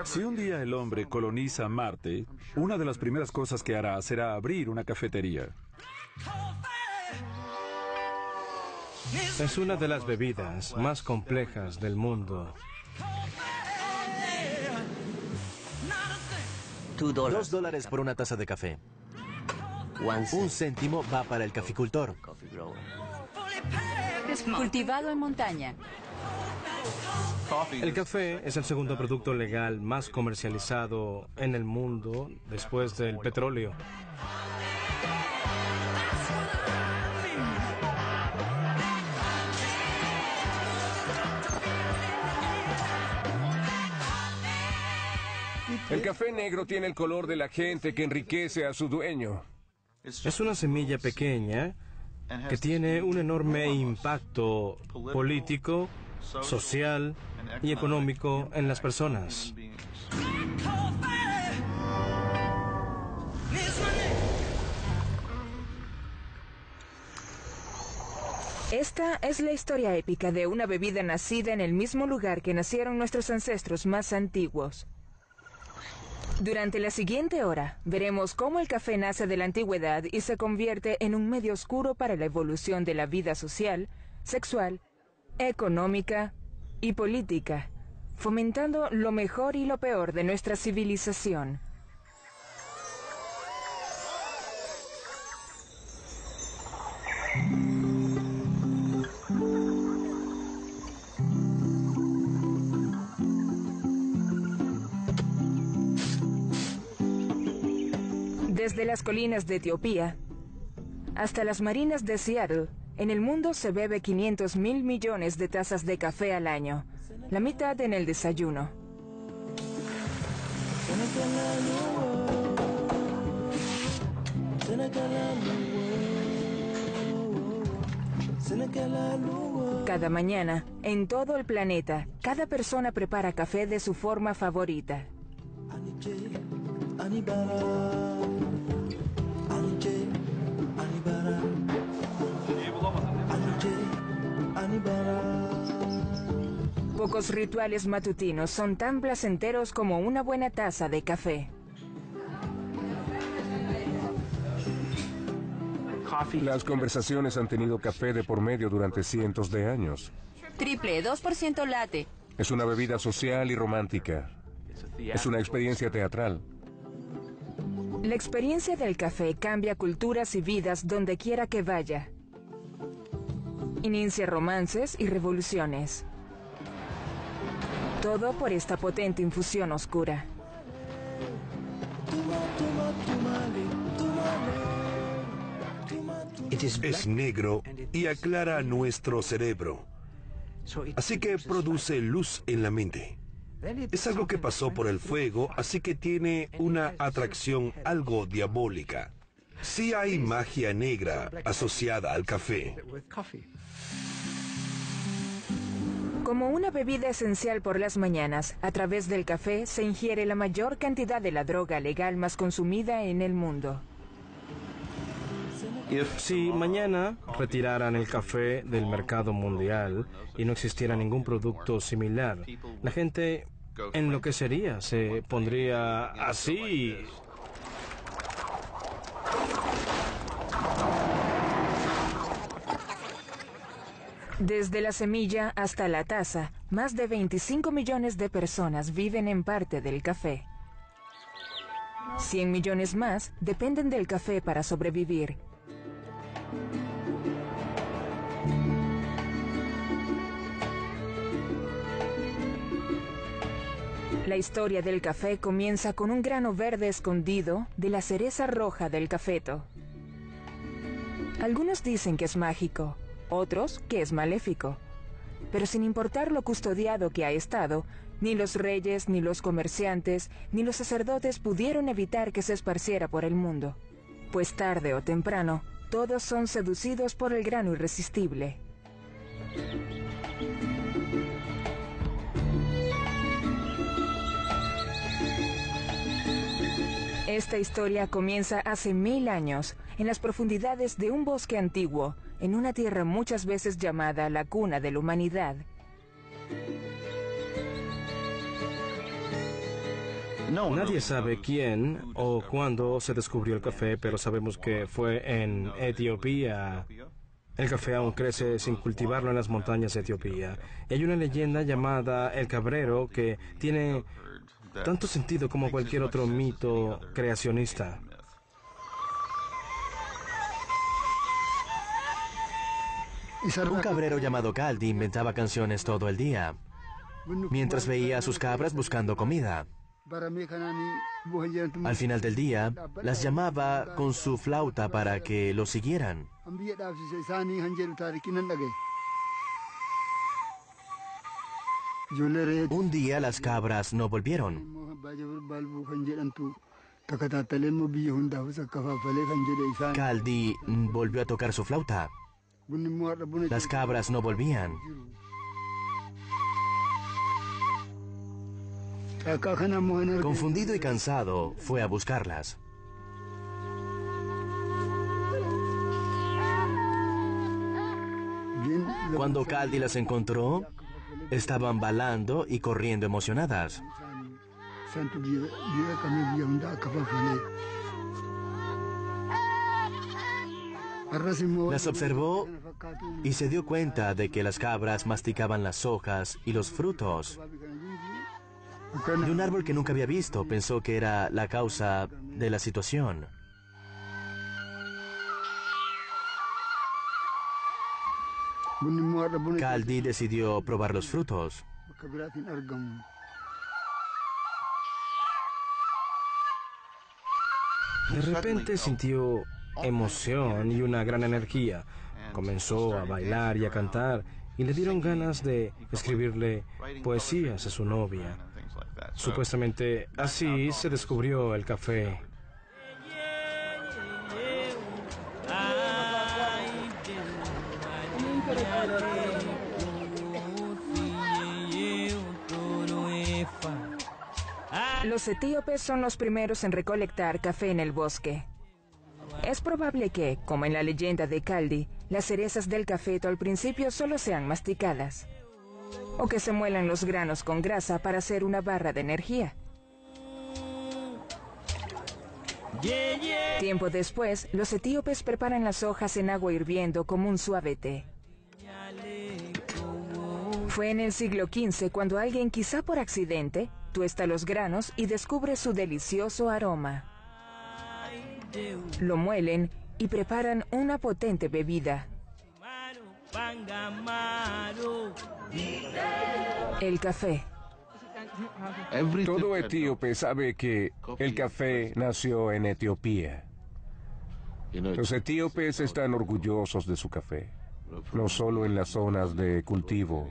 Si un día el hombre coloniza Marte, una de las primeras cosas que hará será abrir una cafetería. Es una de las bebidas más complejas del mundo. $2 por una taza de café. 1 céntimo va para el caficultor. Cultivado en montaña. El café es el segundo producto legal más comercializado en el mundo después del petróleo. El café negro tiene el color de la gente que enriquece a su dueño. Es una semilla pequeña que tiene un enorme impacto político, social y económico en las personas. Esta es la historia épica de una bebida nacida en el mismo lugar que nacieron nuestros ancestros más antiguos. Durante la siguiente hora, veremos cómo el café nace de la antigüedad y se convierte en un medio oscuro para la evolución de la vida social, sexual, económica y política, fomentando lo mejor y lo peor de nuestra civilización. Desde las colinas de Etiopía hasta las marinas de Seattle, en el mundo se bebe 500.000 millones de tazas de café al año, la mitad en el desayuno. Cada mañana, en todo el planeta, cada persona prepara café de su forma favorita. Pocos rituales matutinos son tan placenteros como una buena taza de café. Las conversaciones han tenido café de por medio durante cientos de años. Triple, 2% latte. Es una bebida social y romántica. Es una experiencia teatral. La experiencia del café cambia culturas y vidas donde quiera que vaya. Inicia romances y revoluciones. Todo por esta potente infusión oscura. Es negro y aclara nuestro cerebro. Así que produce luz en la mente. Es algo que pasó por el fuego, así que tiene una atracción algo diabólica. Sí hay magia negra asociada al café. Como una bebida esencial por las mañanas, a través del café se ingiere la mayor cantidad de la droga legal más consumida en el mundo. Si mañana retiraran el café del mercado mundial y no existiera ningún producto similar, la gente enloquecería, se pondría así. Desde la semilla hasta la taza, más de 25 millones de personas viven en parte del café. 100 millones más dependen del café para sobrevivir. La historia del café comienza con un grano verde escondido de la cereza roja del cafeto. Algunos dicen que es mágico, otros que es maléfico. Pero sin importar lo custodiado que ha estado, ni los reyes, ni los comerciantes, ni los sacerdotes pudieron evitar que se esparciera por el mundo. Pues tarde o temprano, todos son seducidos por el grano irresistible. Esta historia comienza hace 1000 años, en las profundidades de un bosque antiguo, en una tierra muchas veces llamada la cuna de la humanidad. Nadie sabe quién o cuándo se descubrió el café, pero sabemos que fue en Etiopía. El café aún crece sin cultivarlo en las montañas de Etiopía. Y hay una leyenda llamada El Cabrero que tiene tanto sentido como cualquier otro mito creacionista. Un cabrero llamado Caldi inventaba canciones todo el día, mientras veía a sus cabras buscando comida. Al final del día, las llamaba con su flauta para que lo siguieran. Un día las cabras no volvieron. Caldi volvió a tocar su flauta. Las cabras no volvían. Confundido y cansado, fue a buscarlas. Cuando Caldi las encontró, estaban balando y corriendo emocionadas. Las observó y se dio cuenta de que las cabras masticaban las hojas y los frutos de un árbol que nunca había visto. Pensó que era la causa de la situación. Caldi decidió probar los frutos. De repente sintió emoción y una gran energía. Comenzó a bailar y a cantar y le dieron ganas de escribirle poesías a su novia. Supuestamente así se descubrió el café. Los etíopes son los primeros en recolectar café en el bosque. Es probable que, como en la leyenda de Caldi, las cerezas del cafeto al principio solo sean masticadas, o que se muelan los granos con grasa para hacer una barra de energía. Tiempo después, los etíopes preparan las hojas en agua hirviendo como un suave té. Fue en el siglo XV cuando alguien, quizá por accidente, tuesta los granos y descubre su delicioso aroma. Lo muelen y preparan una potente bebida. El café. Todo etíope sabe que el café nació en Etiopía. Los etíopes están orgullosos de su café, no solo en las zonas de cultivo.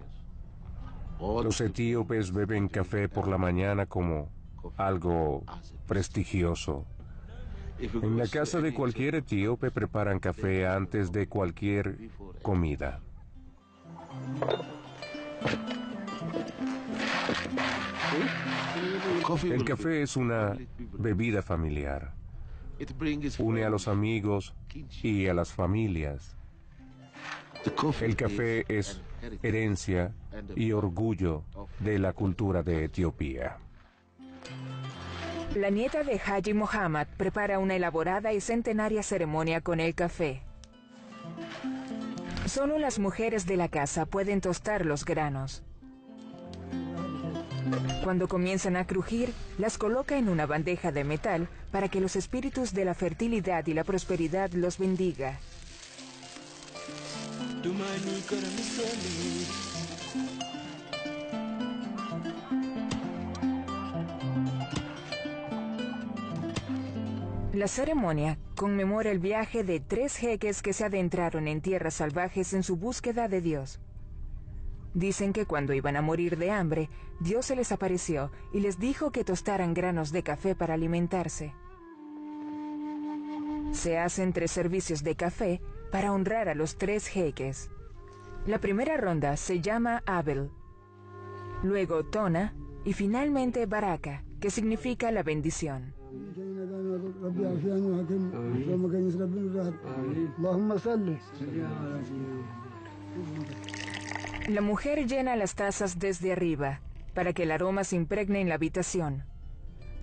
Los etíopes beben café por la mañana como algo prestigioso. En la casa de cualquier etíope preparan café antes de cualquier comida. El café es una bebida familiar. Une a los amigos y a las familias. El café es herencia y orgullo de la cultura de Etiopía. La nieta de Haji Mohammad prepara una elaborada y centenaria ceremonia con el café. Solo las mujeres de la casa pueden tostar los granos. Cuando comienzan a crujir, las coloca en una bandeja de metal para que los espíritus de la fertilidad y la prosperidad los bendiga. La ceremonia conmemora el viaje de 3 jeques que se adentraron en tierras salvajes en su búsqueda de Dios. Dicen que cuando iban a morir de hambre, Dios se les apareció y les dijo que tostaran granos de café para alimentarse. Se hacen 3 servicios de café para honrar a los 3 jeques. La primera ronda se llama Abel, luego Tona y finalmente Baraka, que significa la bendición. La mujer llena las tazas desde arriba para que el aroma se impregne en la habitación.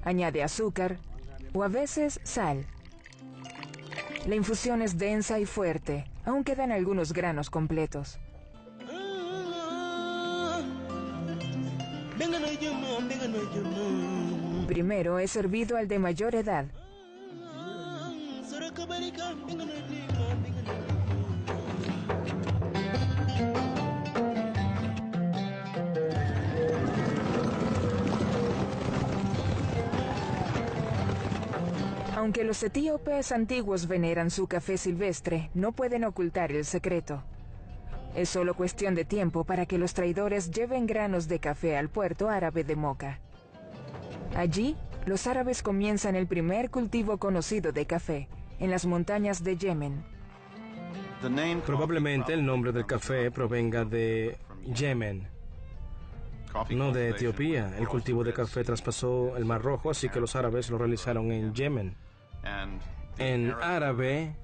añade azúcar o a veces sal. La infusión es densa y fuerte, aún quedan algunos granos completos. Primero es servido al de mayor edad. Aunque los etíopes antiguos veneran su café silvestre, no pueden ocultar el secreto. Es solo cuestión de tiempo para que los traidores lleven granos de café al puerto árabe de Moca. Allí, los árabes comienzan el primer cultivo conocido de café, en las montañas de Yemen. Probablemente el nombre del café provenga de Yemen, no de Etiopía. El cultivo de café traspasó el Mar Rojo, así que los árabes lo realizaron en Yemen. En árabe,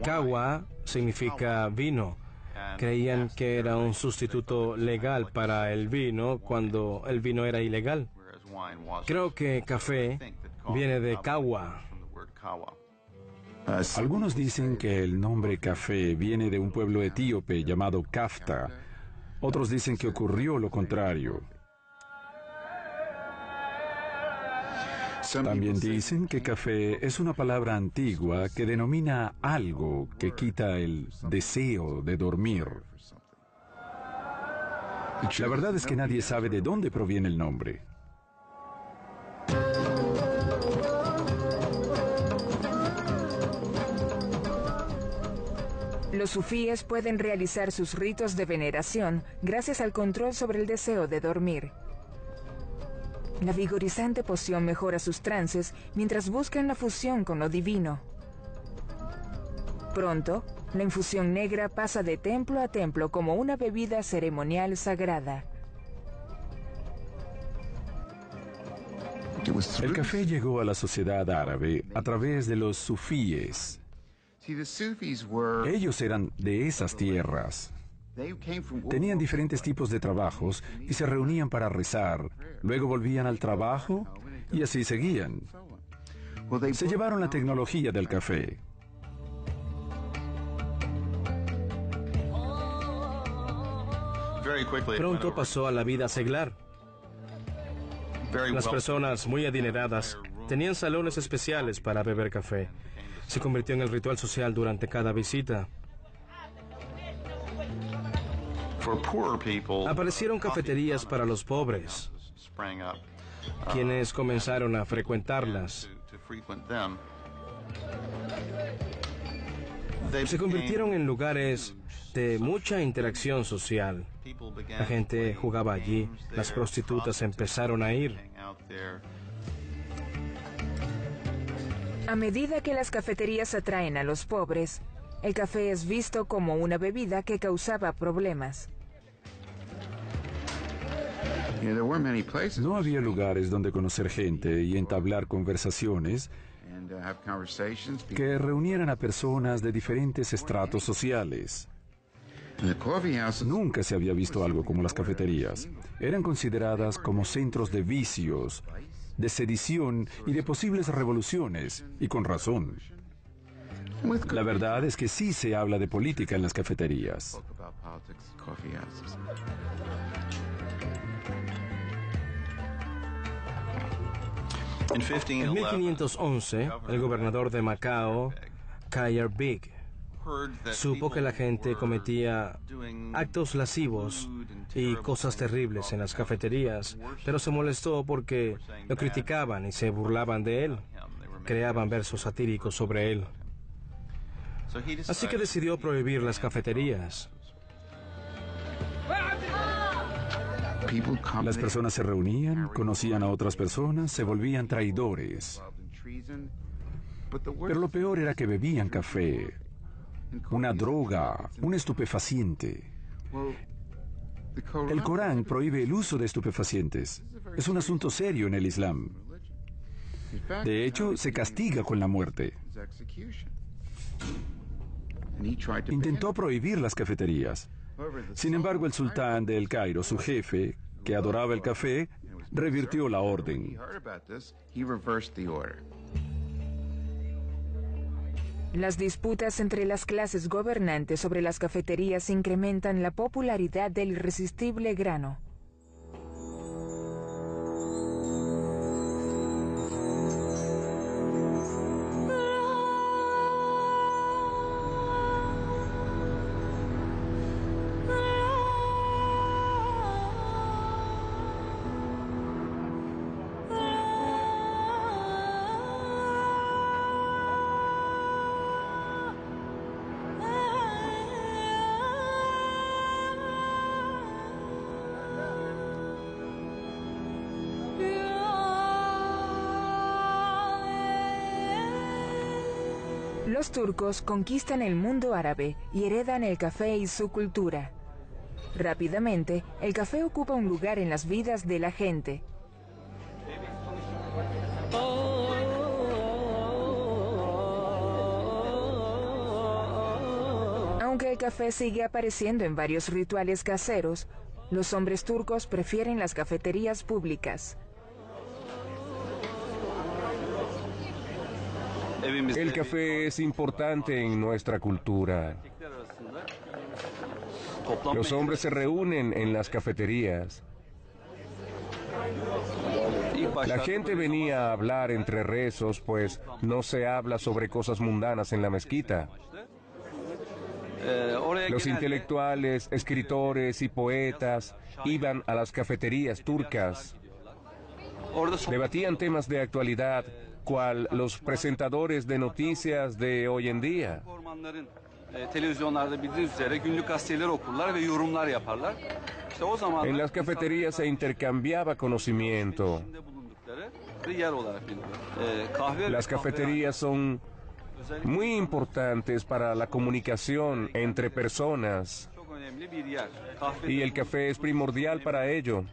kawa significa vino. Creían que era un sustituto legal para el vino cuando el vino era ilegal. Creo que café viene de kawa. Algunos dicen que el nombre café viene de un pueblo etíope llamado Kafta. Otros dicen que ocurrió lo contrario. También dicen que café es una palabra antigua que denomina algo que quita el deseo de dormir. La verdad es que nadie sabe de dónde proviene el nombre. Los sufíes pueden realizar sus ritos de veneración gracias al control sobre el deseo de dormir. La vigorizante poción mejora sus trances mientras buscan la fusión con lo divino. Pronto, la infusión negra pasa de templo a templo como una bebida ceremonial sagrada. El café llegó a la sociedad árabe a través de los sufíes. Ellos eran de esas tierras. Tenían diferentes tipos de trabajos y se reunían para rezar. Luego volvían al trabajo y así seguían. Se llevaron la tecnología del café. Pronto pasó a la vida seglar. Las personas muy adineradas tenían salones especiales para beber café. Se convirtió en el ritual social durante cada visita. Aparecieron cafeterías para los pobres, quienes comenzaron a frecuentarlas. Se convirtieron en lugares de mucha interacción social. La gente jugaba allí, las prostitutas empezaron a ir. A medida que las cafeterías atraen a los pobres, el café es visto como una bebida que causaba problemas. No había lugares donde conocer gente y entablar conversaciones que reunieran a personas de diferentes estratos sociales. Nunca se había visto algo como las cafeterías. Eran consideradas como centros de vicios, de sedición y de posibles revoluciones, y con razón. La verdad es que sí se habla de política en las cafeterías. En 1511, el gobernador de Macao, Khair Beg, supo que la gente cometía actos lascivos y cosas terribles en las cafeterías, pero se molestó porque lo criticaban y se burlaban de él. Creaban versos satíricos sobre él. Así que decidió prohibir las cafeterías. Las personas se reunían, conocían a otras personas, se volvían traidores. Pero lo peor era que bebían café, una droga, un estupefaciente. El Corán prohíbe el uso de estupefacientes. Es un asunto serio en el Islam. De hecho, se castiga con la muerte. Intentó prohibir las cafeterías. Sin embargo, el sultán de El Cairo, su jefe, que adoraba el café, revirtió la orden. Las disputas entre las clases gobernantes sobre las cafeterías incrementan la popularidad del irresistible grano. Los turcos conquistan el mundo árabe y heredan el café y su cultura. Rápidamente, el café ocupa un lugar en las vidas de la gente. Aunque el café sigue apareciendo en varios rituales caseros, los hombres turcos prefieren las cafeterías públicas. El café es importante en nuestra cultura. Los hombres se reúnen en las cafeterías. La gente venía a hablar entre rezos, pues no se habla sobre cosas mundanas en la mezquita. Los intelectuales, escritores y poetas iban a las cafeterías turcas. Debatían temas de actualidad, cual los presentadores de noticias de hoy en día. En las cafeterías se intercambiaba conocimiento. Las cafeterías son muy importantes para la comunicación entre personas y el café es primordial para ello.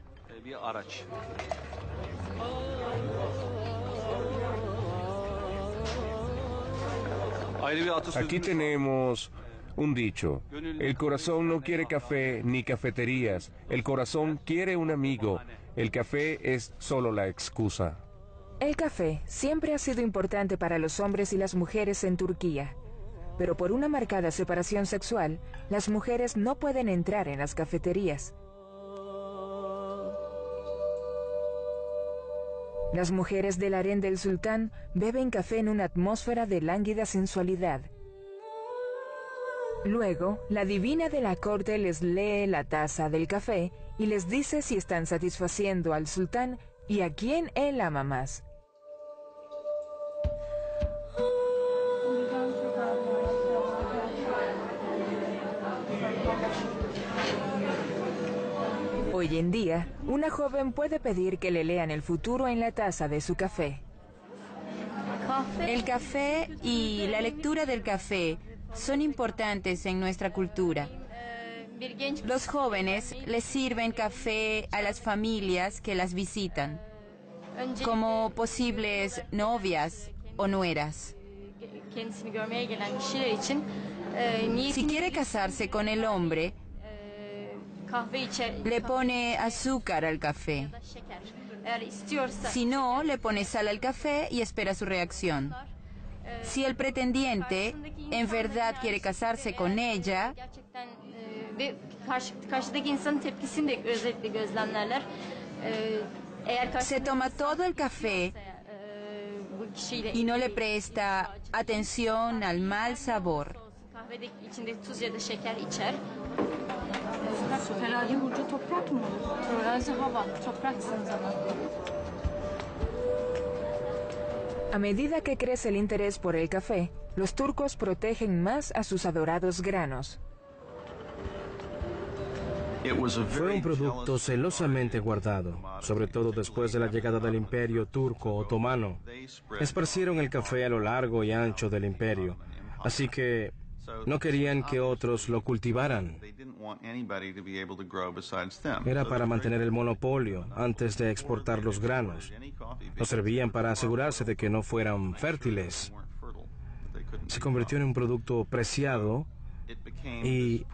Aquí tenemos un dicho: el corazón no quiere café ni cafeterías, el corazón quiere un amigo, el café es solo la excusa. El café siempre ha sido importante para los hombres y las mujeres en Turquía, pero por una marcada separación sexual, las mujeres no pueden entrar en las cafeterías. Las mujeres del harén del sultán beben café en una atmósfera de lánguida sensualidad. Luego, la divina de la corte les lee la taza del café y les dice si están satisfaciendo al sultán y a quién él ama más. Hoy en día, una joven puede pedir que le lean el futuro en la taza de su café. El café y la lectura del café son importantes en nuestra cultura. Los jóvenes les sirven café a las familias que las visitan, como posibles novias o nueras. Si quiere casarse con el hombre, le pone azúcar al café. Si no, le pone sal al café y espera su reacción. Si el pretendiente en verdad quiere casarse con ella, se toma todo el café y no le presta atención al mal sabor. A medida que crece el interés por el café, los turcos protegen más a sus adorados granos. Fue un producto celosamente guardado, sobre todo después de la llegada del Imperio Turco Otomano. Esparcieron el café a lo largo y ancho del imperio, así que no querían que otros lo cultivaran. Era para mantener el monopolio antes de exportar los granos. Los servían para asegurarse de que no fueran fértiles. Se convirtió en un producto preciado y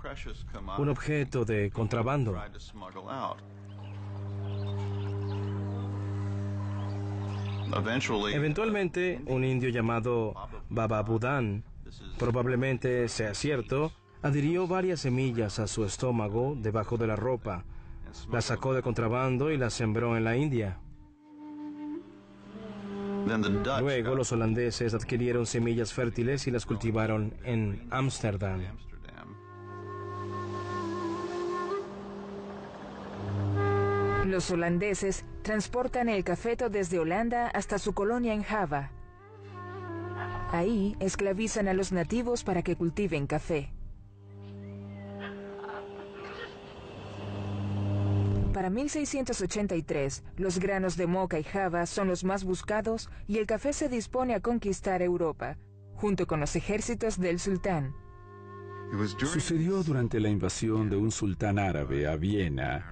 un objeto de contrabando. Eventualmente, un indio llamado Baba Budán, probablemente sea cierto, adhirió varias semillas a su estómago debajo de la ropa, las sacó de contrabando y las sembró en la India. Luego los holandeses adquirieron semillas fértiles y las cultivaron en Ámsterdam. Los holandeses transportan el cafeto desde Holanda hasta su colonia en Java. Ahí esclavizan a los nativos para que cultiven café. Para 1683, los granos de moca y java son los más buscados y el café se dispone a conquistar Europa, junto con los ejércitos del sultán. Sucedió durante la invasión de un sultán árabe a Viena,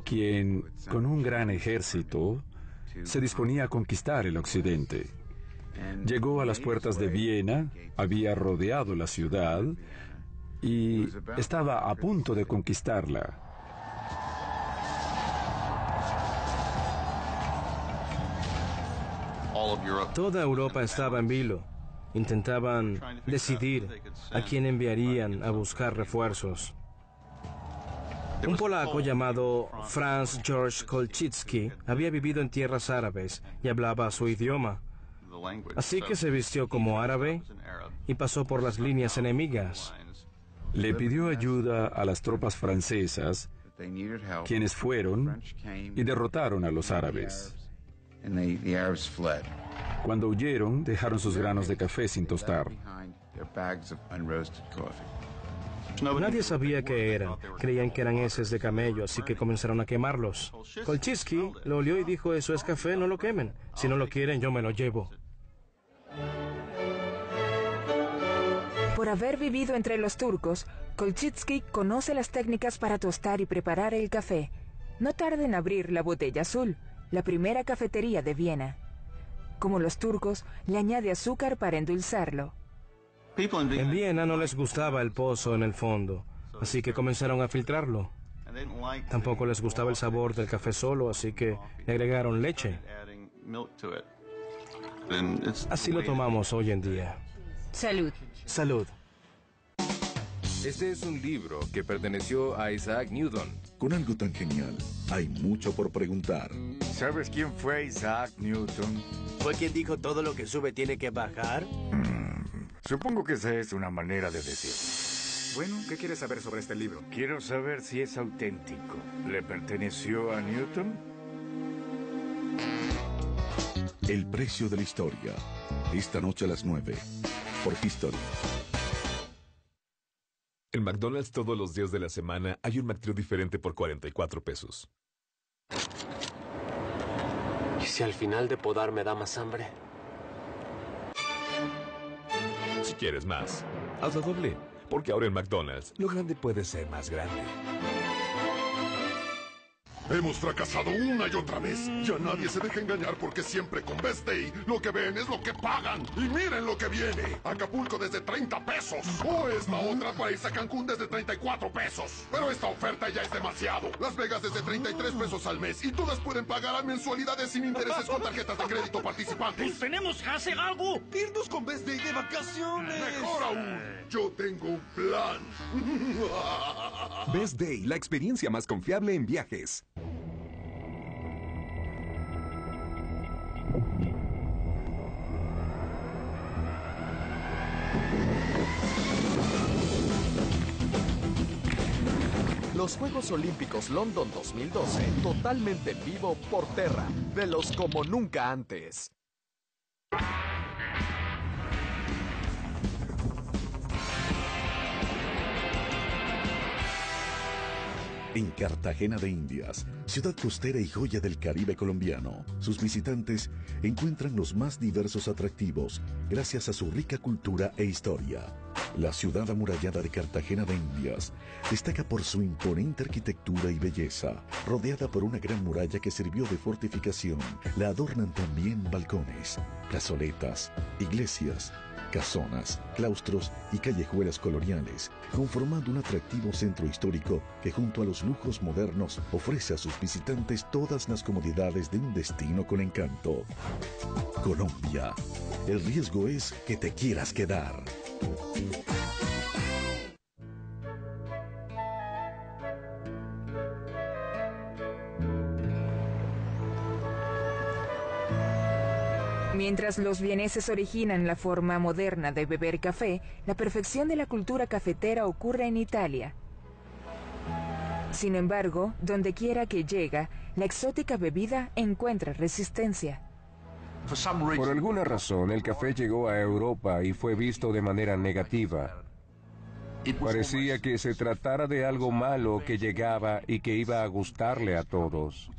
quien, con un gran ejército, se disponía a conquistar el occidente. Llegó a las puertas de Viena, había rodeado la ciudad y estaba a punto de conquistarla. Toda Europa estaba en vilo. Intentaban decidir a quién enviarían a buscar refuerzos. Un polaco llamado Franz Georg Kolczycki había vivido en tierras árabes y hablaba su idioma. Así que se vistió como árabe y pasó por las líneas enemigas. Le pidió ayuda a las tropas francesas, quienes fueron y derrotaron a los árabes. Cuando huyeron, dejaron sus granos de café sin tostar. Nadie sabía qué eran. Creían que eran heces de camello, así que comenzaron a quemarlos. Kolczycki lo olió y dijo: eso es café, no lo quemen. Si no lo quieren, yo me lo llevo. Por haber vivido entre los turcos, Kolczycki conoce las técnicas para tostar y preparar el café. No tarda en abrir la Botella Azul, la primera cafetería de Viena. Como los turcos, le añade azúcar para endulzarlo. En Viena no les gustaba el pozo en el fondo, así que comenzaron a filtrarlo. Tampoco les gustaba el sabor del café solo, así que le agregaron leche. Así lo tomamos hoy en día. Salud. Salud. Este es un libro que perteneció a Isaac Newton. Con algo tan genial, hay mucho por preguntar. ¿Sabes quién fue Isaac Newton? ¿Fue quien dijo todo lo que sube tiene que bajar? Supongo que esa es una manera de decir. Bueno, ¿qué quieres saber sobre este libro? Quiero saber si es auténtico. ¿Le perteneció a Newton? El precio de la historia. Esta noche a las 9. Por History. En McDonald's todos los días de la semana hay un McTrio diferente por 44 pesos. ¿Y si al final de podar me da más hambre? Si quieres más, hazlo doble. Porque ahora en McDonald's, lo grande puede ser más grande. Hemos fracasado una y otra vez. Ya nadie se deja engañar porque siempre con Best Day lo que ven es lo que pagan. Y miren lo que viene. Acapulco desde 30 pesos. O esta otra para irse a Cancún desde 34 pesos. Pero esta oferta ya es demasiado. Las Vegas desde 33 pesos al mes. Y todas pueden pagar a mensualidades sin intereses con tarjetas de crédito participantes. ¡Pues tenemos que hacer algo! ¡Irnos con Best Day de vacaciones! Mejor aún, yo tengo un plan. Best Day, la experiencia más confiable en viajes. Los Juegos Olímpicos London 2012, totalmente en vivo por Terra, velos como nunca antes. En Cartagena de Indias, ciudad costera y joya del Caribe colombiano, sus visitantes encuentran los más diversos atractivos gracias a su rica cultura e historia. La ciudad amurallada de Cartagena de Indias destaca por su imponente arquitectura y belleza. Rodeada por una gran muralla que sirvió de fortificación, la adornan también balcones, plazoletas, iglesias, casonas, claustros y callejuelas coloniales, conformando un atractivo centro histórico que junto a los lujos modernos ofrece a sus visitantes todas las comodidades de un destino con encanto. Colombia. El riesgo es que te quieras quedar. Mientras los vieneses originan la forma moderna de beber café, la perfección de la cultura cafetera ocurre en Italia. Sin embargo, donde quiera que llega, la exótica bebida encuentra resistencia. Por alguna razón, el café llegó a Europa y fue visto de manera negativa. Parecía que se tratara de algo malo que llegaba y que iba a gustarle a todos.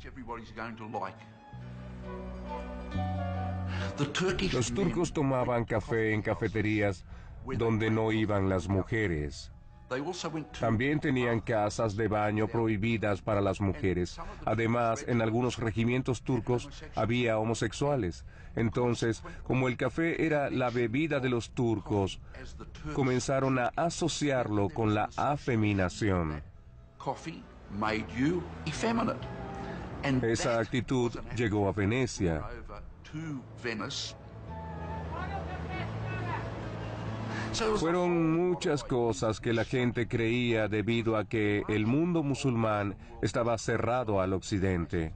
Los turcos tomaban café en cafeterías donde no iban las mujeres. También tenían casas de baño prohibidas para las mujeres. Además, en algunos regimientos turcos había homosexuales. Entonces, como el café era la bebida de los turcos, comenzaron a asociarlo con la afeminación. Esa actitud llegó a Venecia. Fueron muchas cosas que la gente creía debido a que el mundo musulmán estaba cerrado al occidente.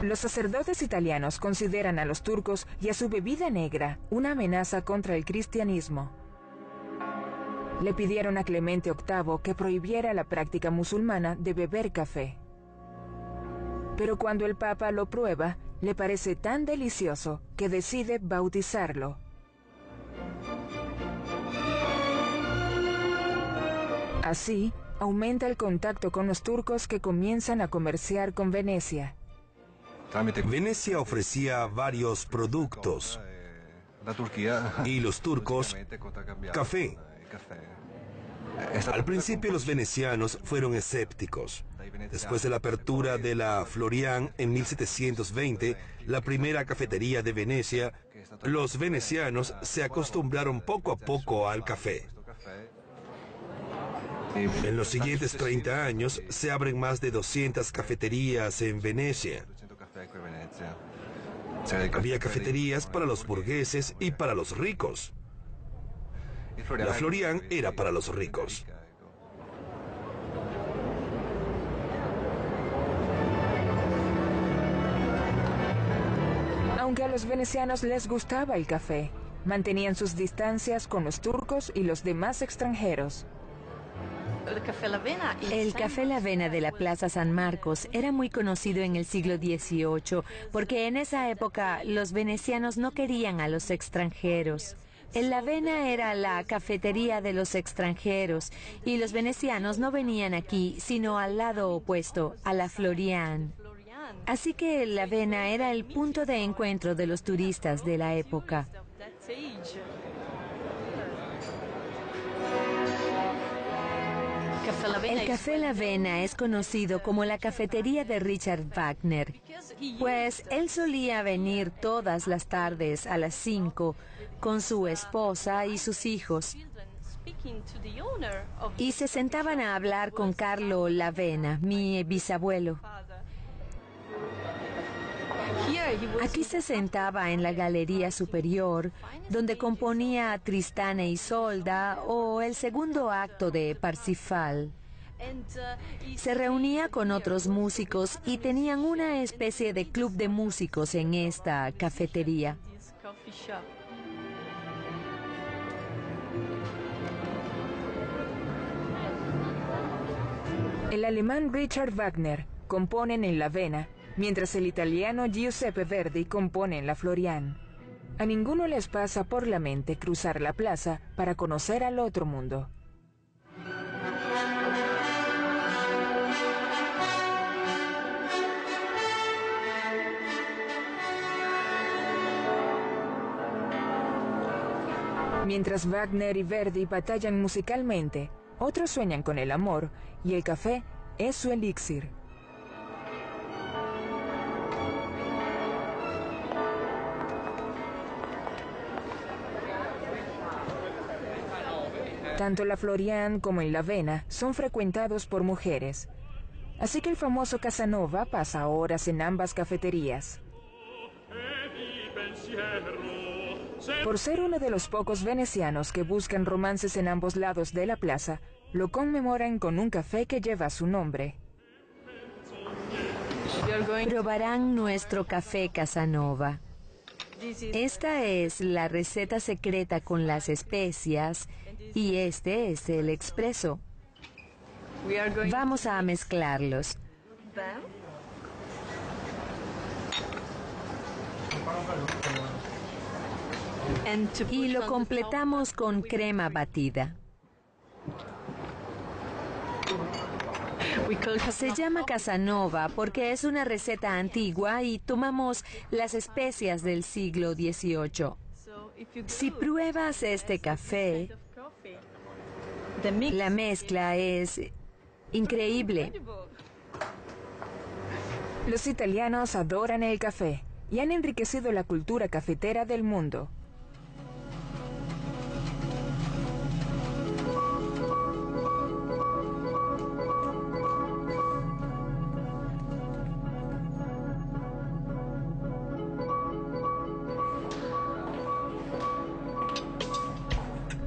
Los sacerdotes italianos consideran a los turcos y a su bebida negra una amenaza contra el cristianismo. Le pidieron a Clemente VIII que prohibiera la práctica musulmana de beber café. Pero cuando el Papa lo prueba, le parece tan delicioso que decide bautizarlo. Así, aumenta el contacto con los turcos que comienzan a comerciar con Venecia. Venecia ofrecía varios productos y los turcos, café. Al principio los venecianos fueron escépticos. Después de la apertura de la Florian en 1720, la primera cafetería de Venecia, los venecianos se acostumbraron poco a poco al café. En los siguientes 30 años se abren más de 200 cafeterías en Venecia. Había cafeterías para los burgueses y para los ricos. La Florian era para los ricos. Aunque a los venecianos les gustaba el café, mantenían sus distancias con los turcos y los demás extranjeros. El café La Avena de la Plaza San Marcos era muy conocido en el siglo XVIII porque en esa época los venecianos no querían a los extranjeros. El La Avena era la cafetería de los extranjeros y los venecianos no venían aquí sino al lado opuesto, a la Florian. Así que el La Avena era el punto de encuentro de los turistas de la época. El Café La Avena es conocido como la cafetería de Richard Wagner, pues él solía venir todas las tardes a las 5 con su esposa y sus hijos, y se sentaban a hablar con Carlo La Avena, mi bisabuelo. Aquí se sentaba en la galería superior, donde componía Tristán e Isolda o el segundo acto de Parsifal. Se reunía con otros músicos y tenían una especie de club de músicos en esta cafetería. El alemán Richard Wagner compone en La Avena, mientras el italiano Giuseppe Verdi compone en la Florian. A ninguno les pasa por la mente cruzar la plaza para conocer al otro mundo. Mientras Wagner y Verdi batallan musicalmente, otros sueñan con el amor y el café es su elixir. Tanto la Florian como el La Avena son frecuentados por mujeres. Así que el famoso Casanova pasa horas en ambas cafeterías. Por ser uno de los pocos venecianos que buscan romances en ambos lados de la plaza, lo conmemoran con un café que lleva su nombre. Probarán nuestro café Casanova. Esta es la receta secreta con las especias y este es el expreso. Vamos a mezclarlos. Y lo completamos con crema batida. Se llama Casanova porque es una receta antigua y tomamos las especias del siglo XVIII. Si pruebas este café, la mezcla es increíble. Los italianos adoran el café y han enriquecido la cultura cafetera del mundo.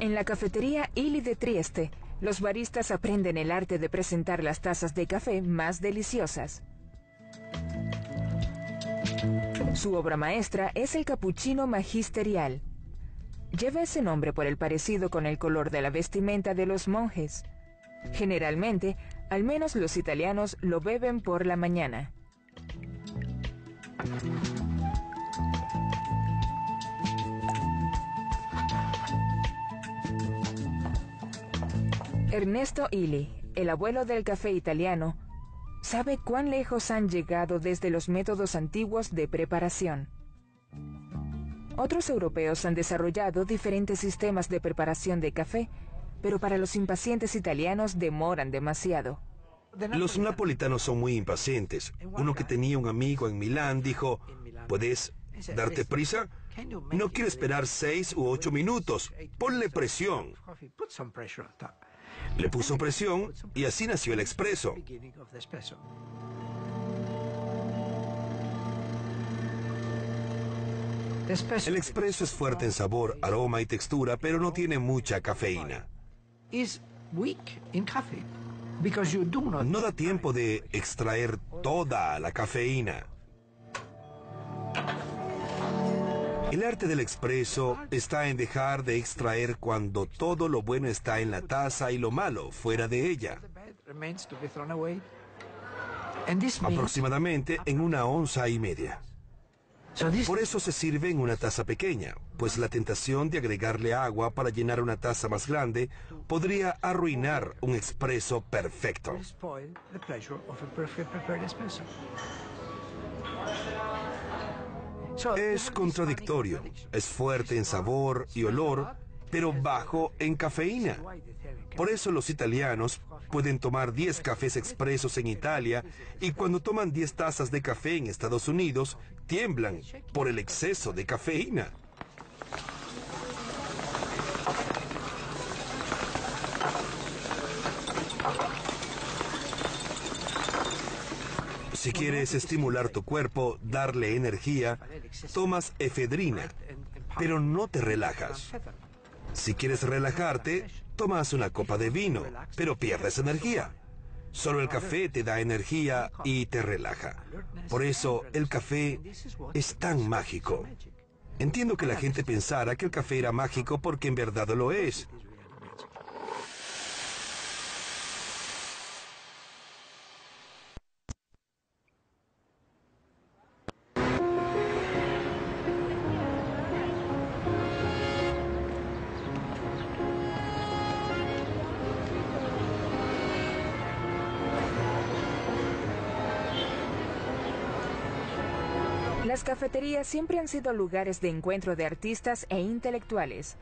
En la cafetería Illy de Trieste, los baristas aprenden el arte de presentar las tazas de café más deliciosas. Su obra maestra es el cappuccino magisterial. Lleva ese nombre por el parecido con el color de la vestimenta de los monjes. Generalmente, al menos los italianos lo beben por la mañana. Ernesto Illy, el abuelo del café italiano, sabe cuán lejos han llegado desde los métodos antiguos de preparación. Otros europeos han desarrollado diferentes sistemas de preparación de café, pero para los impacientes italianos demoran demasiado. Los napolitanos son muy impacientes. Uno que tenía un amigo en Milán dijo, ¿puedes darte prisa? No quiero esperar 6 u 8 minutos. Ponle presión. Le puso presión y así nació el expreso. El expreso es fuerte en sabor, aroma y textura, pero no tiene mucha cafeína. No da tiempo de extraer toda la cafeína. El arte del expreso está en dejar de extraer cuando todo lo bueno está en la taza y lo malo fuera de ella. Aproximadamente en 1,5 onzas. Por eso se sirve en una taza pequeña, pues la tentación de agregarle agua para llenar una taza más grande podría arruinar un expreso perfecto. Es contradictorio, es fuerte en sabor y olor, pero bajo en cafeína. Por eso los italianos pueden tomar 10 cafés expresos en Italia y cuando toman 10 tazas de café en Estados Unidos, tiemblan por el exceso de cafeína. Si quieres estimular tu cuerpo, darle energía, tomas efedrina, pero no te relajas. Si quieres relajarte, tomas una copa de vino, pero pierdes energía. Solo el café te da energía y te relaja. Por eso el café es tan mágico. Entiendo que la gente pensara que el café era mágico porque en verdad lo es. Las cafeterías siempre han sido lugares de encuentro de artistas e intelectuales.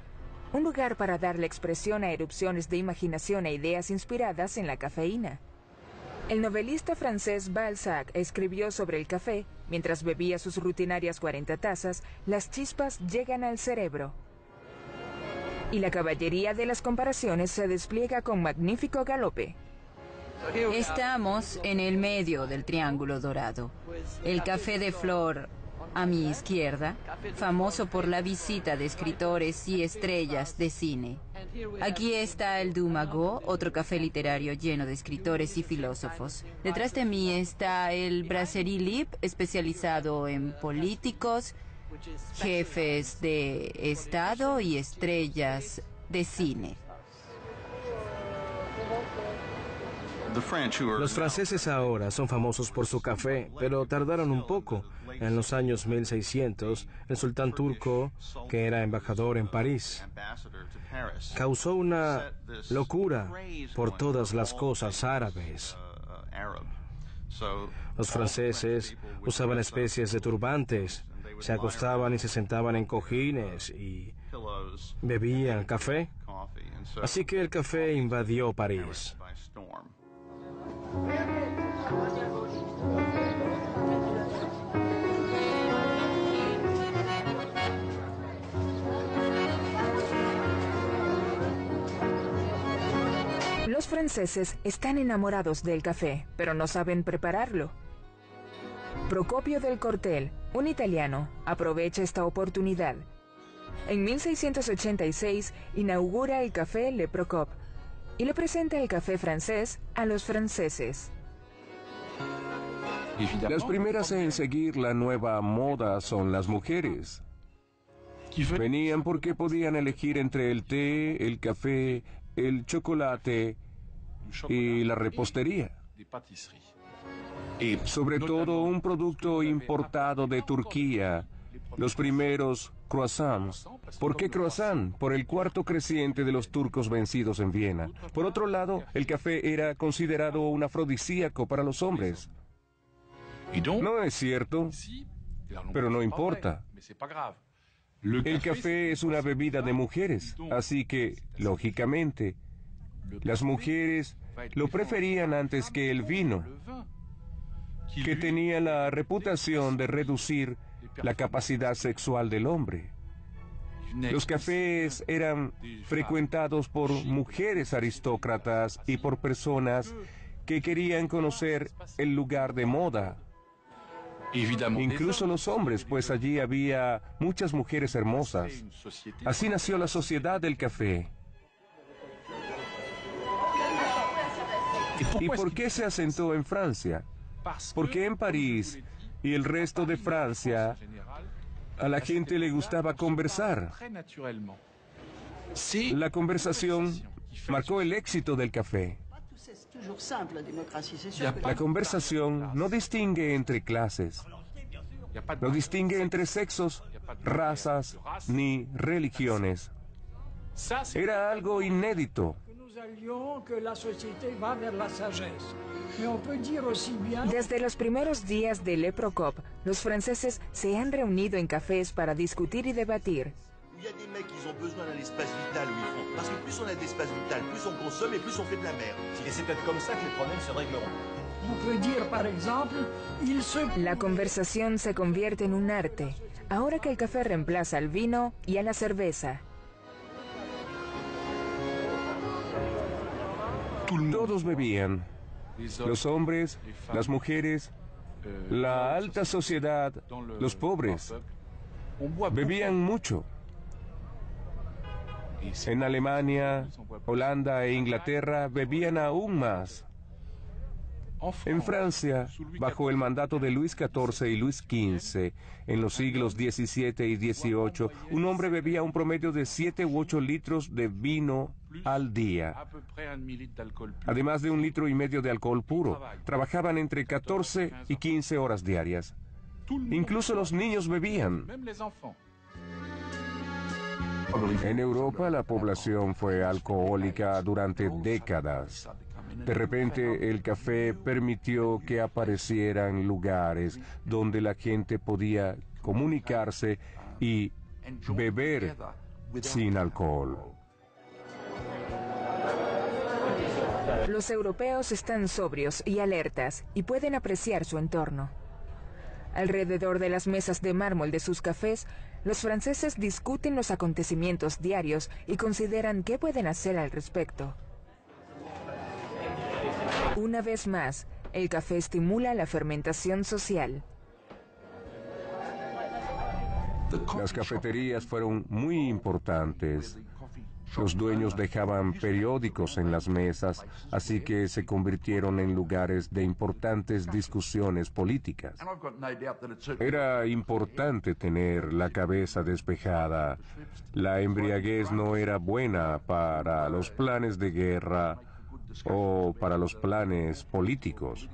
un lugar para darle expresión a erupciones de imaginación e ideas inspiradas en la cafeína. El novelista francés Balzac escribió sobre el café: mientras bebía sus rutinarias 40 tazas, las chispas llegan al cerebro. Y la caballería de las comparaciones se despliega con magnífico galope. Estamos en el medio del Triángulo Dorado. El café de Flor, a mi izquierda, famoso por la visita de escritores y estrellas de cine. Aquí está el Dumago, otro café literario lleno de escritores y filósofos. Detrás de mí está el Brasserie Libre, especializado en políticos, jefes de Estado y estrellas de cine. Los franceses ahora son famosos por su café, pero tardaron un poco. En los años 1600, el sultán turco, que era embajador en París, causó una locura por todas las cosas árabes. Los franceses usaban especies de turbantes, se acostaban y se sentaban en cojines y bebían café. Así que el café invadió París. Los franceses están enamorados del café, pero no saben prepararlo. Procopio del Cortel, un italiano, aprovecha esta oportunidad. En 1686 inaugura el café Le Procop y le presenta el café francés a los franceses. Las primeras en seguir la nueva moda son las mujeres. Venían porque podían elegir entre el té, el café, el chocolate y la repostería. Sobre todo un producto importado de Turquía, los primeros croissants. ¿Por qué croissant? Por el cuarto creciente de los turcos vencidos en Viena. Por otro lado, el café era considerado un afrodisíaco para los hombres. No es cierto, pero no importa. El café es una bebida de mujeres, así que, lógicamente, las mujeres lo preferían antes que el vino, que tenía la reputación de reducir la capacidad sexual del hombre. Los cafés eran frecuentados por mujeres aristócratas y por personas que querían conocer el lugar de moda. Incluso los hombres, pues allí había muchas mujeres hermosas. Así nació la sociedad del café. ¿Y por qué se asentó en Francia? Porque en París y el resto de Francia a la gente le gustaba conversar. La conversación marcó el éxito del café. La conversación no distingue entre clases, no distingue entre sexos, razas ni religiones. Era algo inédito. Desde los primeros días de Le Procop, los franceses se han reunido en cafés para discutir y debatir. Il y a des mecs qui ont besoin d'un espace vital où ils font. Parce que plus on a d'espace vital, plus on consomme et plus on fait de la merde. Et c'est peut-être comme ça que les problèmes se régleront. On peut dire, par exemple, La conversación se convierte en un arte, ahora que el café reemplaza al vino y a la cerveza. Todos bebían. Los hombres, las mujeres, la alta sociedad, los pobres. Bebían mucho. En Alemania, Holanda e Inglaterra bebían aún más. En Francia, bajo el mandato de Luis XIV y Luis XV, en los siglos XVII y XVIII, un hombre bebía un promedio de 7 u 8 litros de vino al día, además de 1,5 litros de alcohol puro. Trabajaban entre 14 y 15 horas diarias. Incluso los niños bebían. En Europa la población fue alcohólica durante décadas. De repente el café permitió que aparecieran lugares donde la gente podía comunicarse y beber sin alcohol. Los europeos están sobrios y alertas y pueden apreciar su entorno. Alrededor de las mesas de mármol de sus cafés, los franceses discuten los acontecimientos diarios y consideran qué pueden hacer al respecto. Una vez más, el café estimula la fermentación social. Las cafeterías fueron muy importantes. Los dueños dejaban periódicos en las mesas, así que se convirtieron en lugares de importantes discusiones políticas. Era importante tener la cabeza despejada. La embriaguez no era buena para los planes de guerra o para los planes políticos.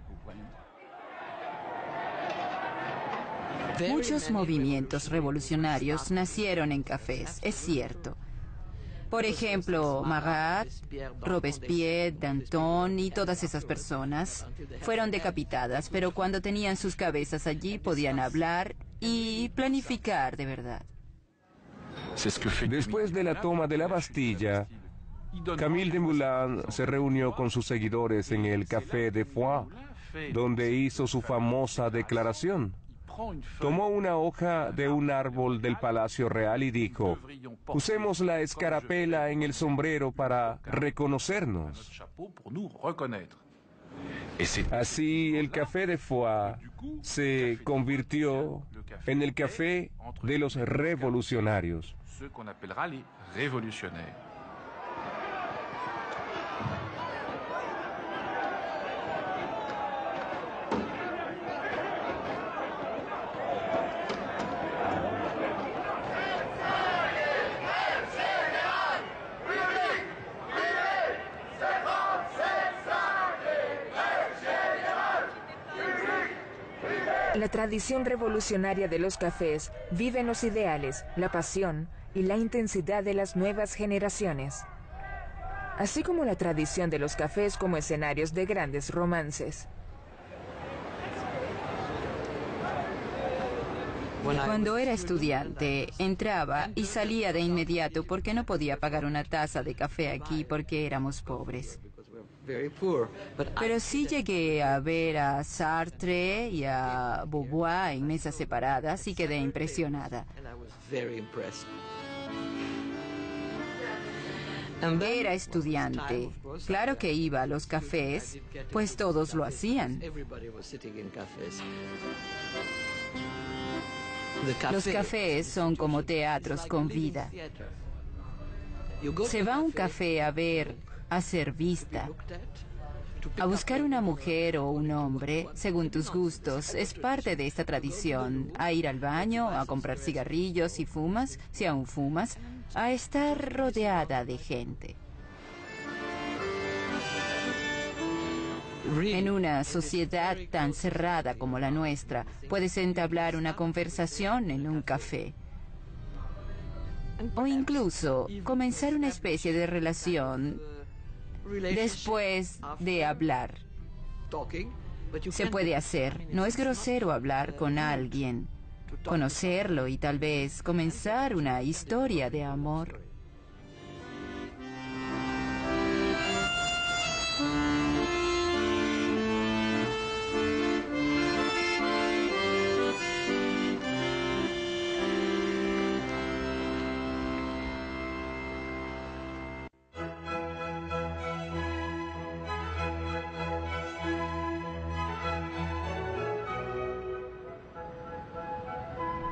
Muchos movimientos revolucionarios nacieron en cafés, es cierto. Por ejemplo, Marat, Robespierre, Danton y todas esas personas fueron decapitadas, pero cuando tenían sus cabezas allí podían hablar y planificar de verdad. Después de la toma de la Bastilla, Camille Desmoulins se reunió con sus seguidores en el Café de Foix, donde hizo su famosa declaración. Tomó una hoja de un árbol del Palacio Real y dijo: usemos la escarapela en el sombrero para reconocernos. Así, el Café de Foix se convirtió en el café de los revolucionarios. La tradición revolucionaria de los cafés vive en los ideales, la pasión y la intensidad de las nuevas generaciones, así como la tradición de los cafés como escenarios de grandes romances. Cuando era estudiante, entraba y salía de inmediato porque no podía pagar una taza de café aquí porque éramos pobres. Pero sí llegué a ver a Sartre y a Beauvoir en mesas separadas y quedé impresionada. Era estudiante. Claro que iba a los cafés, pues todos lo hacían. Los cafés son como teatros con vida. Se va a un café a ver, a hacer vista, a buscar una mujer o un hombre, según tus gustos. Es parte de esta tradición. A ir al baño, a comprar cigarrillos si fumas, si aún fumas, a estar rodeada de gente. En una sociedad tan cerrada como la nuestra, puedes entablar una conversación en un café. O incluso comenzar una especie de relación después de hablar. Se puede hacer. No es grosero hablar con alguien, conocerlo y tal vez comenzar una historia de amor.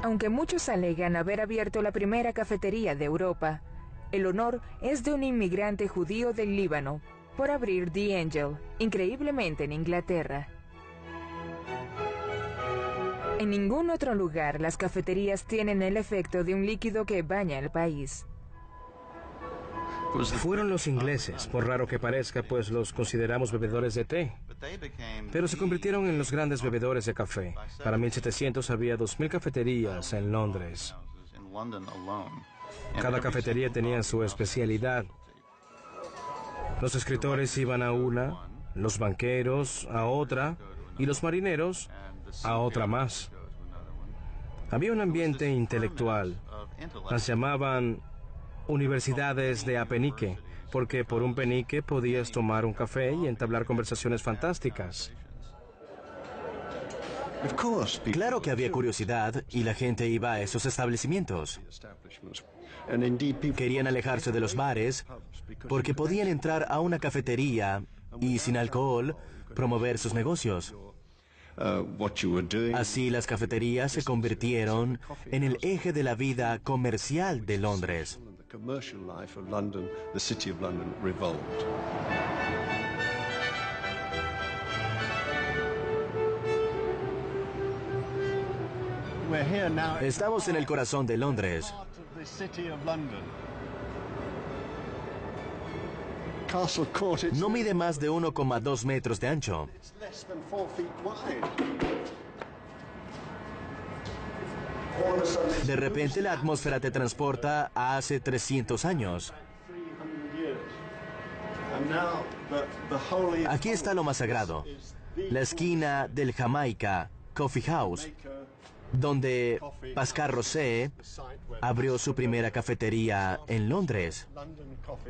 Aunque muchos alegan haber abierto la primera cafetería de Europa, el honor es de un inmigrante judío del Líbano por abrir The Angel, increíblemente en Inglaterra. En ningún otro lugar las cafeterías tienen el efecto de un líquido que baña el país. Fueron los ingleses, por raro que parezca, pues los consideramos bebedores de té. Pero se convirtieron en los grandes bebedores de café. Para 1700 había 2000 cafeterías en Londres. Cada cafetería tenía su especialidad. Los escritores iban a una, los banqueros a otra y los marineros a otra más. Había un ambiente intelectual. Las llamaban universidades de a penique, porque por un penique podías tomar un café y entablar conversaciones fantásticas. Claro que había curiosidad y la gente iba a esos establecimientos. Querían alejarse de los bares porque podían entrar a una cafetería y sin alcohol promover sus negocios. Así las cafeterías se convirtieron en el eje de la vida comercial de Londres. Estamos en el corazón de Londres. No mide más de 1,2 metros de ancho. De repente la atmósfera te transporta a hace 300 años. Aquí está lo más sagrado, la esquina del Jamaica Coffee House, donde Pascal Rosset abrió su primera cafetería en Londres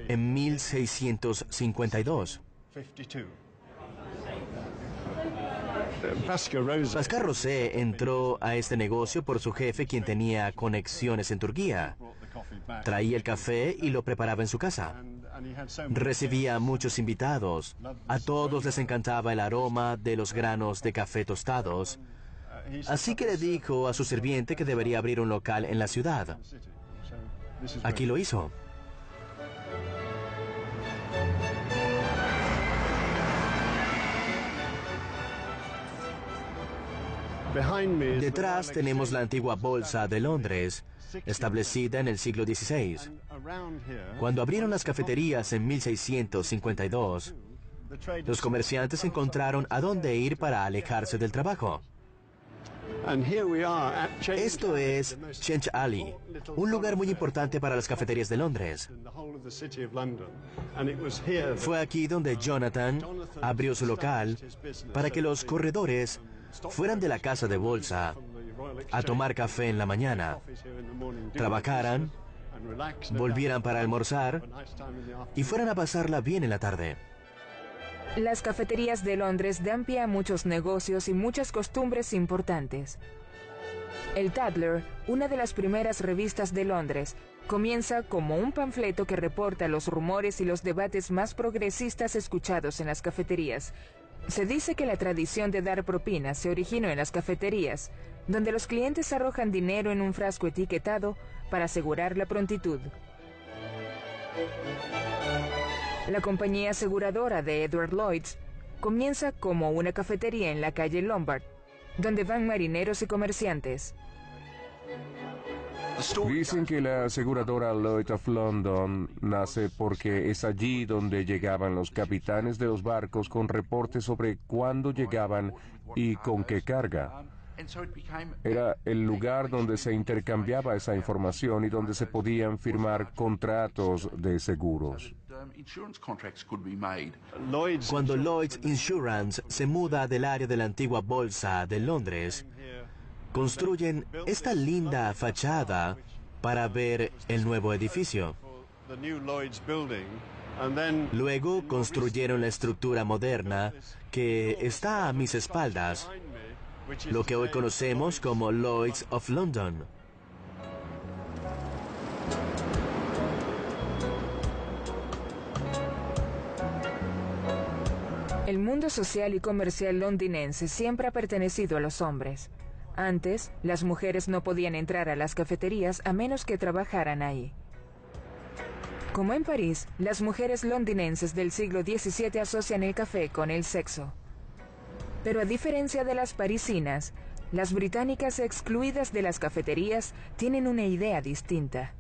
en 1652. Pascal Rosset entró a este negocio por su jefe, quien tenía conexiones en Turquía. Traía el café y lo preparaba en su casa. Recibía muchos invitados. A todos les encantaba el aroma de los granos de café tostados. Así que le dijo a su sirviente que debería abrir un local en la ciudad. Aquí lo hizo. Detrás tenemos la antigua Bolsa de Londres, establecida en el siglo XVI. Cuando abrieron las cafeterías en 1652, los comerciantes encontraron a dónde ir para alejarse del trabajo. Esto es Change Alley, un lugar muy importante para las cafeterías de Londres. Fue aquí donde Jonathan abrió su local para que los corredores fueran de la casa de bolsa a tomar café en la mañana, trabajaran, volvieran para almorzar y fueran a pasarla bien en la tarde. Las cafeterías de Londres dan pie a muchos negocios y muchas costumbres importantes. El Tatler, una de las primeras revistas de Londres, comienza como un panfleto que reporta los rumores y los debates más progresistas escuchados en las cafeterías. Se dice que la tradición de dar propinas se originó en las cafeterías, donde los clientes arrojan dinero en un frasco etiquetado para asegurar la prontitud. La compañía aseguradora de Edward Lloyd's comienza como una cafetería en la calle Lombard, donde van marineros y comerciantes. Dicen que la aseguradora Lloyd of London nace porque es allí donde llegaban los capitanes de los barcos con reportes sobre cuándo llegaban y con qué carga. Era el lugar donde se intercambiaba esa información y donde se podían firmar contratos de seguros. Cuando Lloyd's Insurance se muda del área de la antigua Bolsa de Londres, construyen esta linda fachada para ver el nuevo edificio. Luego construyeron la estructura moderna que está a mis espaldas, lo que hoy conocemos como Lloyd's of London. El mundo social y comercial londinense siempre ha pertenecido a los hombres. Antes, las mujeres no podían entrar a las cafeterías a menos que trabajaran ahí. Como en París, las mujeres londinenses del siglo XVII asocian el café con el sexo. Pero a diferencia de las parisinas, las británicas excluidas de las cafeterías tienen una idea distinta.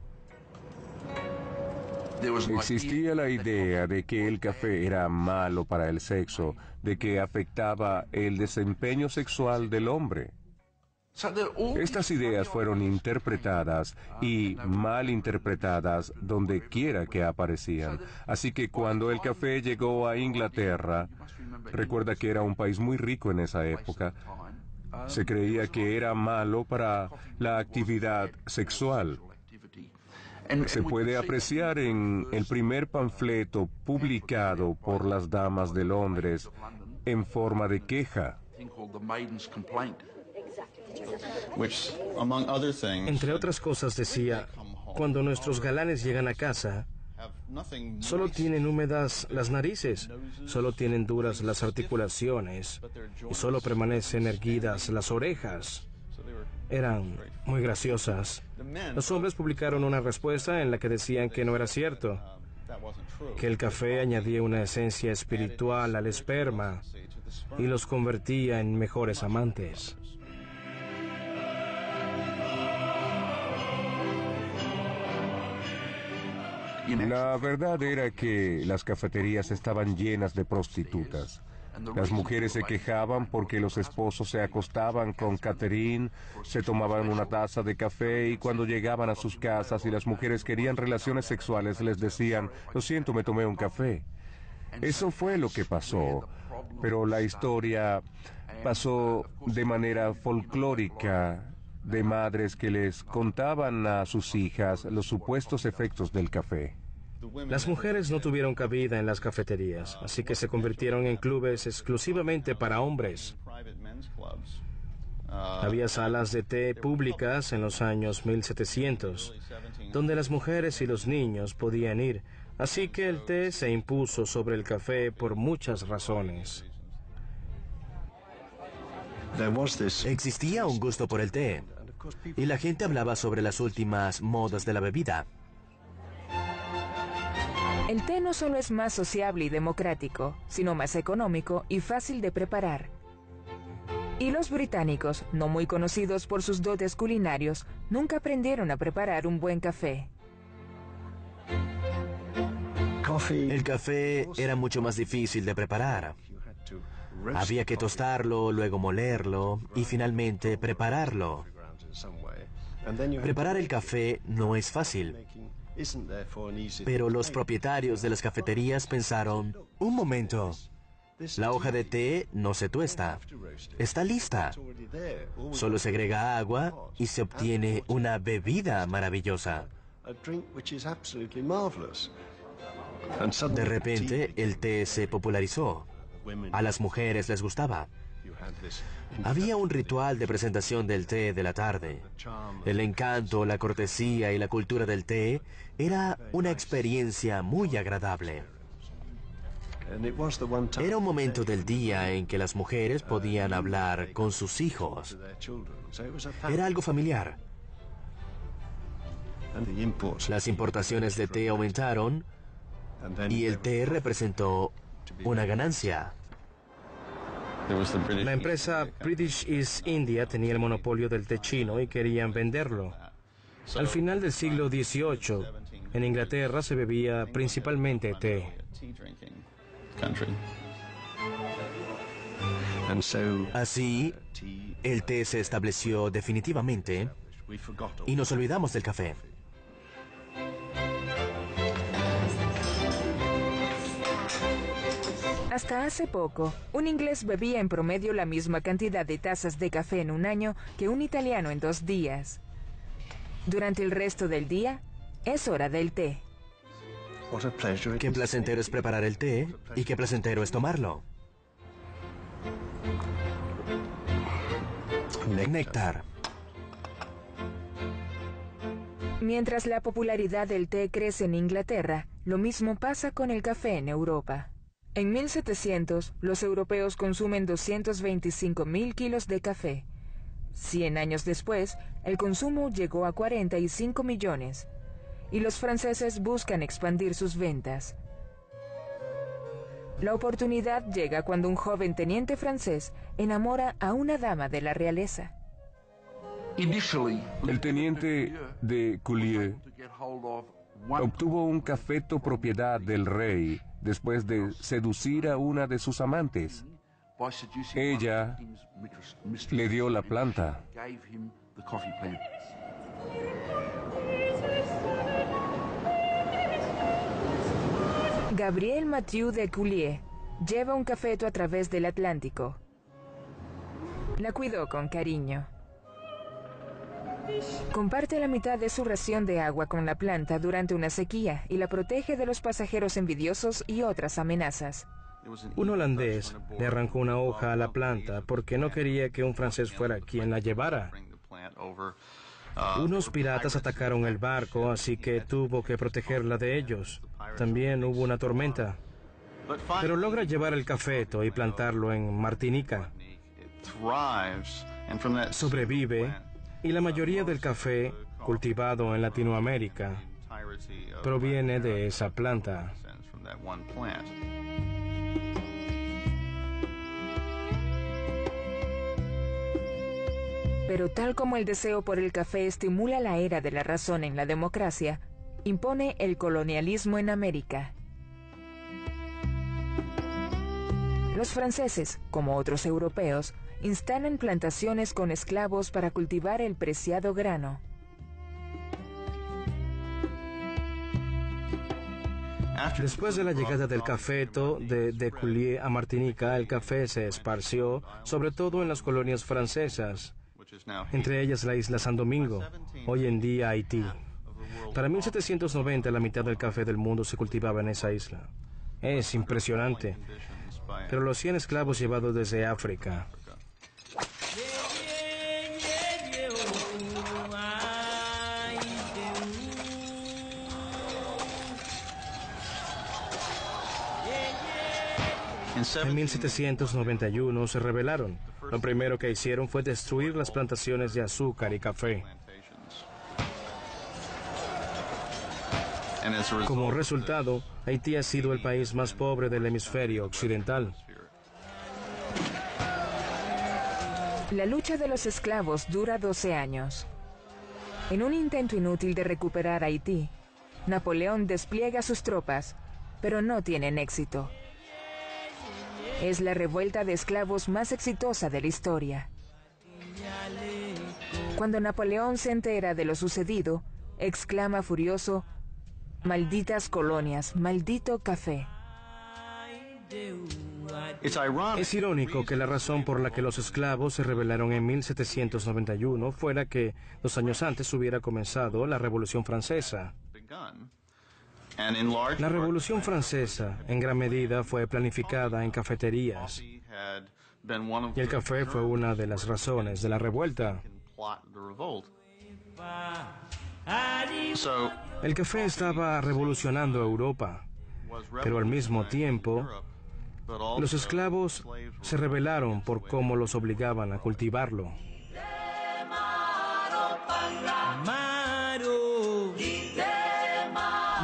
Existía la idea de que el café era malo para el sexo, de que afectaba el desempeño sexual del hombre. Estas ideas fueron interpretadas y mal interpretadas donde quiera que aparecían. Así que cuando el café llegó a Inglaterra, recuerda que era un país muy rico en esa época, se creía que era malo para la actividad sexual. Se puede apreciar en el primer panfleto publicado por las damas de Londres en forma de queja. Entre otras cosas decía, cuando nuestros galanes llegan a casa, solo tienen húmedas las narices, solo tienen duras las articulaciones y solo permanecen erguidas las orejas. Eran muy graciosas. Los hombres publicaron una respuesta en la que decían que no era cierto, que el café añadía una esencia espiritual al esperma y los convertía en mejores amantes. La verdad era que las cafeterías estaban llenas de prostitutas. Las mujeres se quejaban porque los esposos se acostaban con Catherine, se tomaban una taza de café y cuando llegaban a sus casas y las mujeres querían relaciones sexuales les decían, lo siento, me tomé un café. Eso fue lo que pasó, pero la historia pasó de manera folclórica, de madres que les contaban a sus hijas los supuestos efectos del café. Las mujeres no tuvieron cabida en las cafeterías, así que se convirtieron en clubes exclusivamente para hombres. Había salas de té públicas en los años 1700, donde las mujeres y los niños podían ir, así que el té se impuso sobre el café por muchas razones. Existía un gusto por el té, y la gente hablaba sobre las últimas modas de la bebida. El té no solo es más sociable y democrático, sino más económico y fácil de preparar. Y los británicos, no muy conocidos por sus dotes culinarios, nunca aprendieron a preparar un buen café. El café era mucho más difícil de preparar. Había que tostarlo, luego molerlo y finalmente prepararlo. Preparar el café no es fácil. Pero los propietarios de las cafeterías pensaron, un momento, la hoja de té no se tuesta, está lista. Solo se agrega agua y se obtiene una bebida maravillosa. De repente, el té se popularizó. A las mujeres les gustaba. Había un ritual de presentación del té de la tarde. El encanto, la cortesía y la cultura del té era una experiencia muy agradable. Era un momento del día en que las mujeres podían hablar con sus hijos. Era algo familiar. Las importaciones de té aumentaron y el té representó una ganancia. La empresa British East India tenía el monopolio del té chino y querían venderlo. Al final del siglo XVIII, en Inglaterra se bebía principalmente té. Así, el té se estableció definitivamente y nos olvidamos del café. Hasta hace poco, un inglés bebía en promedio la misma cantidad de tazas de café en un año que un italiano en 2 días. Durante el resto del día, es hora del té. Qué placentero es preparar el té y qué placentero es tomarlo. Néctar. Mientras la popularidad del té crece en Inglaterra, lo mismo pasa con el café en Europa. En 1700, los europeos consumen 225.000 kilos de café. 100 años después, el consumo llegó a 45 millones. Y los franceses buscan expandir sus ventas. La oportunidad llega cuando un joven teniente francés enamora a una dama de la realeza. El teniente de Coulieu obtuvo un cafeto propiedad del rey después de seducir a una de sus amantes. Ella le dio la planta. Gabriel Mathieu de Coulieu lleva un cafeto a través del Atlántico. La cuidó con cariño. Comparte la mitad de su ración de agua con la planta durante una sequía y la protege de los pasajeros envidiosos y otras amenazas. Un holandés le arrancó una hoja a la planta porque no quería que un francés fuera quien la llevara. Unos piratas atacaron el barco, así que tuvo que protegerla de ellos. También hubo una tormenta. Pero logra llevar el cafeto y plantarlo en Martinica. Sobrevive, y la mayoría del café cultivado en Latinoamérica proviene de esa planta. Pero tal como el deseo por el café estimula la era de la razón en la democracia, impone el colonialismo en América. Los franceses, como otros europeos, instalan plantaciones con esclavos para cultivar el preciado grano. Después de la llegada del cafeto de Culier a Martinica, el café se esparció, sobre todo en las colonias francesas, entre ellas la isla San Domingo, hoy en día Haití. Para 1790 la mitad del café del mundo se cultivaba en esa isla. Es impresionante. Pero los 100 esclavos llevados desde África. En 1791 se rebelaron. Lo primero que hicieron fue destruir las plantaciones de azúcar y café. Como resultado, Haití ha sido el país más pobre del hemisferio occidental. La lucha de los esclavos dura 12 años. En un intento inútil de recuperar Haití, Napoleón despliega sus tropas, pero no tienen éxito. Es la revuelta de esclavos más exitosa de la historia. Cuando Napoleón se entera de lo sucedido, exclama furioso: «Malditas colonias, maldito café». Es irónico que la razón por la que los esclavos se rebelaron en 1791 fuera que 2 años antes hubiera comenzado la Revolución Francesa. La Revolución Francesa, en gran medida, fue planificada en cafeterías, y el café fue una de las razones de la revuelta. El café estaba revolucionando Europa, pero al mismo tiempo, los esclavos se rebelaron por cómo los obligaban a cultivarlo.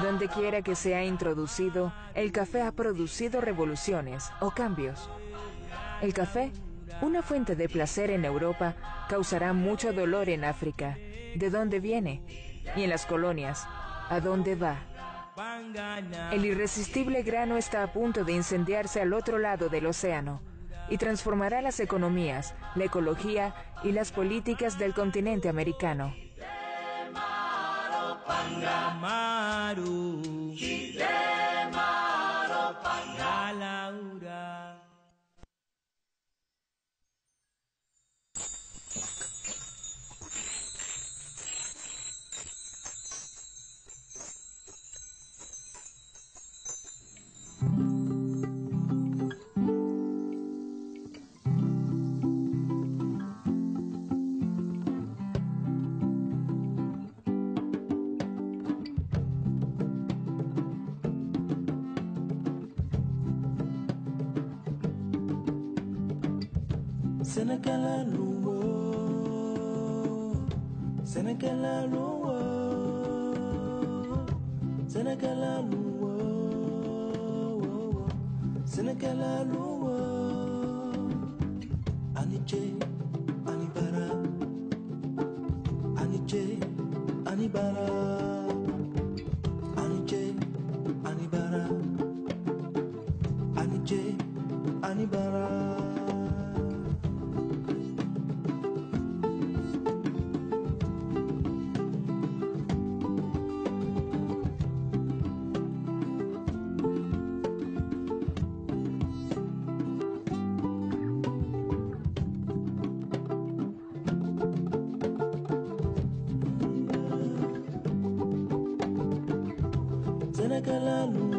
Donde quiera que se ha introducido, el café ha producido revoluciones o cambios. El café, una fuente de placer en Europa, causará mucho dolor en África, de dónde viene, y en las colonias, a dónde va. El irresistible grano está a punto de incendiarse al otro lado del océano y transformará las economías, la ecología y las políticas del continente americano. Senekala luwo, Senekala luwo, Senekala luwo, Senekala luwo, Aniche, Anibara, Aniche, Anibara, Aniche, Anibara, Aniche, Anibara. que la luna